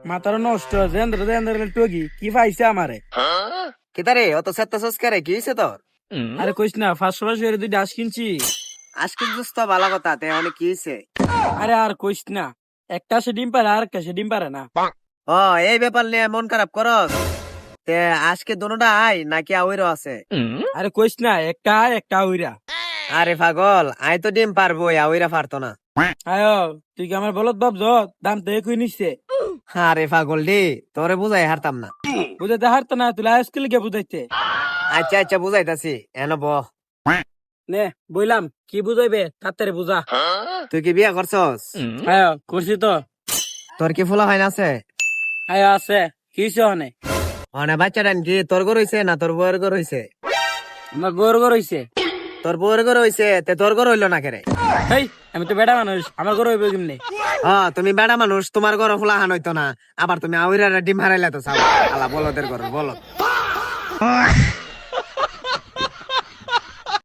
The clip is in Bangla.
মাথার নষ্ট জেন্দ্র জেন্দ্র টগি কি পাইছে আমারে। কিতারে অত সেত্তা সস্কারে কি হইছে তোর? আরে কইস না, 500 এর দুই ডাস কিনছি। আজকে দোস্ত ভালো কথা, তে অনেক কি হইছে? আরে আর কইস না, একটা সে ডিম পারে আর একটা সে ডিম পারে না। ও এই ব্যাপার নিয়ে মন খারাপ করস? তে আজকে দোনোটা আই নাকি আউইরও আছে? আরে কইস না, একটা আয় একটা উইরা। আরে পাগল, আই তো ডিম পারবো, আউইরা পারতো না। আয়ো তুই কি আমার বলত ভাবছ? দাম তো একই নিচ্ছে। আরে পাগল ডি, তোরে বুঝাই হারতাম না। বুঝাইতে হারত না, তুই আজকে লিখে বুঝাইতে। আচ্ছা আচ্ছা বুঝাইতাছি, এন ব। নে বইলাম কি বুঝাইবে তাড়াতাড়ি বুঝা। তুই কি বিয়া করছস? আয়ো করছি তো। তোর কি ফুলা হয় না আছে? আয়ো আছে, কি হনে? অনে বাচ্চাটা কি তোর গর হইছে না তোর বউয়ের গর হইছে? আমার বউর ঘর হইছে। তোর বউয়ের গর হইছে, তে তোর গর হইলো না কেরে? হেই আমি তো বেটা মানুষ, আমার ঘর হইবে কেমনে? তুমি বেড়া মানুষ, তোমার ঘর ফুলা হান হইতো না, আবার তুমি আউইরা ডিম হারাইলে তো চাও। আলা বলদের ঘর বলো।